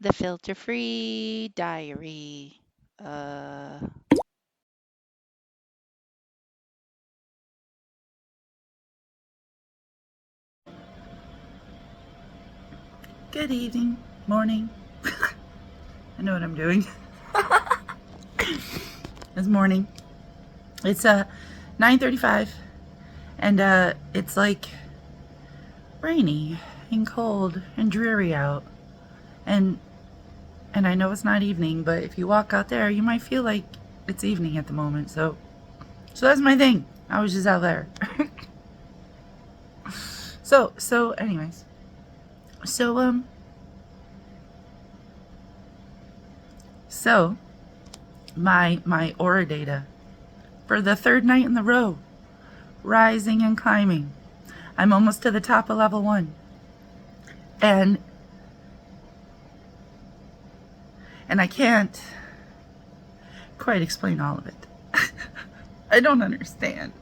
The filter-free diary. Good evening, morning. I know what I'm doing. It's morning. It's 9:35, and it's like rainy and cold and dreary out. And I know it's not evening, but if you walk out there, you might feel like it's evening at the moment. So that's my thing. I was just out there. So anyways. So my aura data for the third night in the row, rising and climbing. I'm almost to the top of level 1. And I can't quite explain all of it. I don't understand.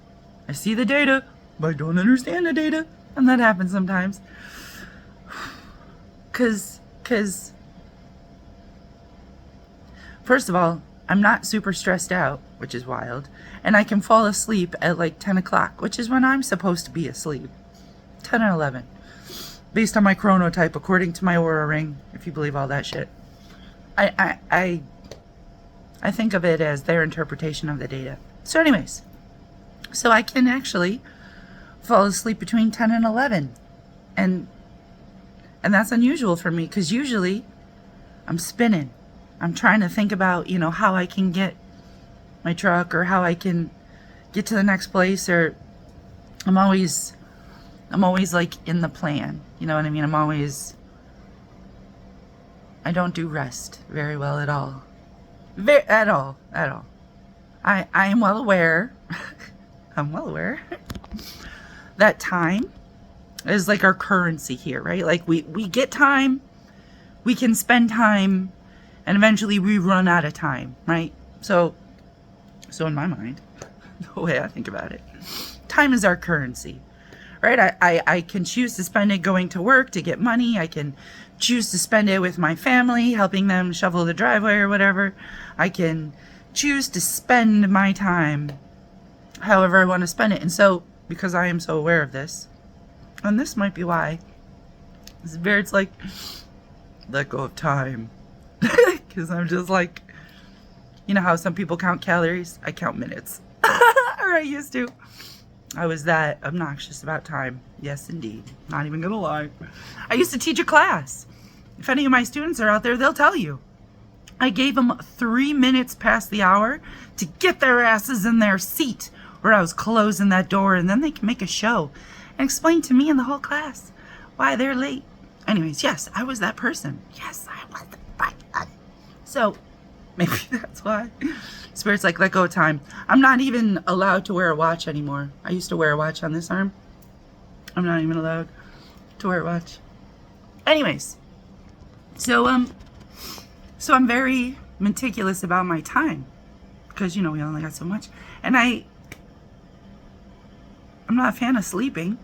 I see the data, but I don't understand the data. And that happens sometimes. Cause first of all, I'm not super stressed out, which is wild. And I can fall asleep at like 10 o'clock, which is when I'm supposed to be asleep. 10 and 11. Based on my chronotype, according to my aura ring, if you believe all that shit. I think of it as their interpretation of the data. So anyways, so I can actually fall asleep between 10 and 11. And that's unusual for me, because usually I'm spinning. I'm trying to think about, how I can get my truck, or how I can get to the next place, or I'm always like in the plan. You know what I mean? I don't do rest very well at all. At all. I am well aware. I'm well aware that time is like our currency here, right? Like we get time, we can spend time, and eventually we run out of time, right? So in my mind, the way I think about it, time is our currency, right? I can choose to spend it going to work to get money. I can choose to spend it with my family, helping them shovel the driveway or whatever. I can choose to spend my time however I want to spend it. And so, because I am so aware of this, and this might be why, it's like, let go of time. Because I'm just like, you know how some people count calories? I count minutes. Or I used to. I was that obnoxious about time. Yes, indeed. Not even gonna lie. I used to teach a class. If any of my students are out there, they'll tell you. I gave them 3 minutes past the hour to get their asses in their seat, where I was closing that door, and then they can make a show and explain to me and the whole class why they're late. Anyways, yes, I was that person. Yes, I was the fuck. So maybe that's why. Spirit's like, let go of time. I'm not even allowed to wear a watch anymore. I used to wear a watch on this arm. I'm not even allowed to wear a watch. Anyways, so I'm very meticulous about my time, because we only got so much, and I'm not a fan of sleeping,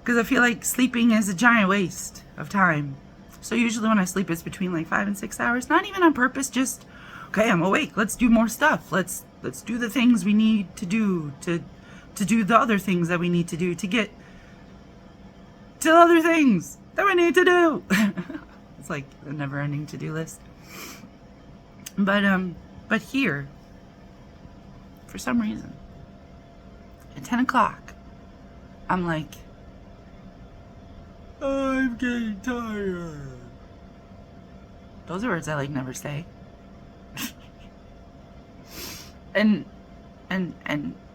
because I feel like sleeping is a giant waste of time. So usually when I sleep, it's between like 5 and 6 hours. Not even on purpose, just, okay, I'm awake. Let's do more stuff. Let's do the things we need to do to do the other things that we need to do to get to the other things that we need to do. It's like a never-ending to-do list. But here, for some reason, at 10 o'clock, I'm like, I'm getting tired. Those are words I like never say. and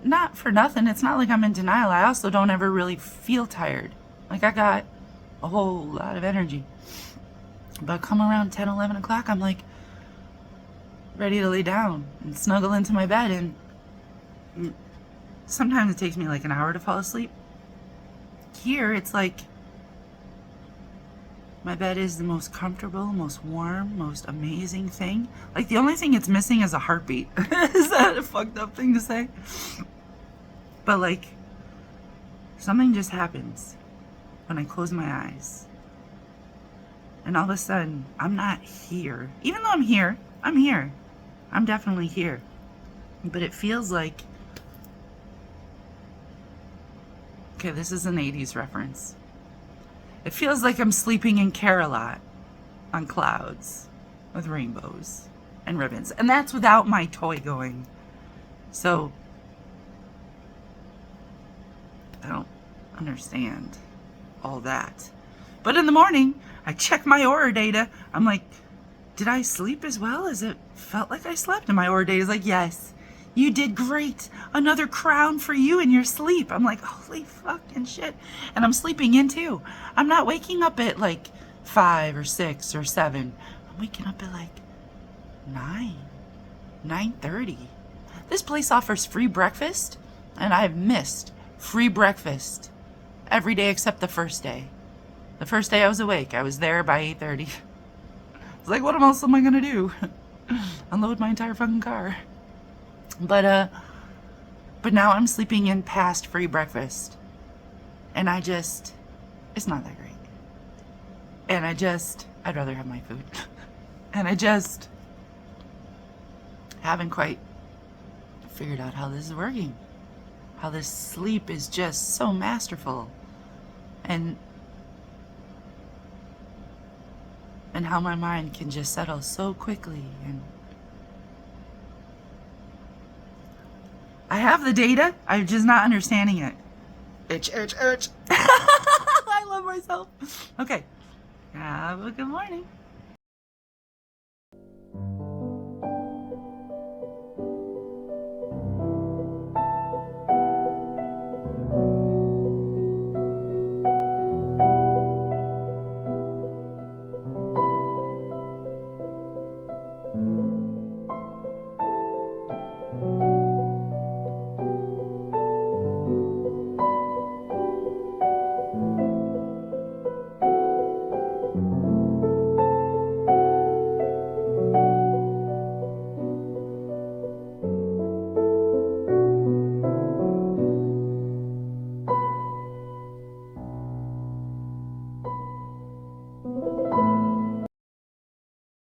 not for nothing, it's not like I'm in denial. I also don't ever really feel tired. Like I got a whole lot of energy. But come around 10, 11 o'clock, I'm like ready to lay down and snuggle into my bed. And sometimes it takes me like an hour to fall asleep. Here, it's like my bed is the most comfortable, most warm, most amazing thing. Like the only thing it's missing is a heartbeat. Is that a fucked up thing to say? But like, something just happens when I close my eyes. And all of a sudden, I'm not here. Even though I'm here, I'm here. I'm definitely here. But it feels like, okay, this is an 80s reference. It feels like I'm sleeping in Care-a-Lot on clouds with rainbows and ribbons. And that's without my toy going. So, I don't understand all that. But in the morning, I check my aura data. I'm like, did I sleep as well as it felt like I slept? And my aura data is like, yes, you did great. Another crown for you in your sleep. I'm like, holy fucking shit. And I'm sleeping in too. I'm not waking up at like 5 or 6 or 7. I'm waking up at like 9:30. This place offers free breakfast, and I've missed free breakfast every day except the first day. The first day I was awake, I was there by 8:30. It's like, what else am I gonna do? Unload my entire fucking car. But now I'm sleeping in past free breakfast. And it's not that great. And I'd rather have my food. And I just haven't quite figured out how this is working. How this sleep is just so masterful. And how my mind can just settle so quickly. And I have the data, I'm just not understanding it. Itch. I love myself. Okay. Have a good morning.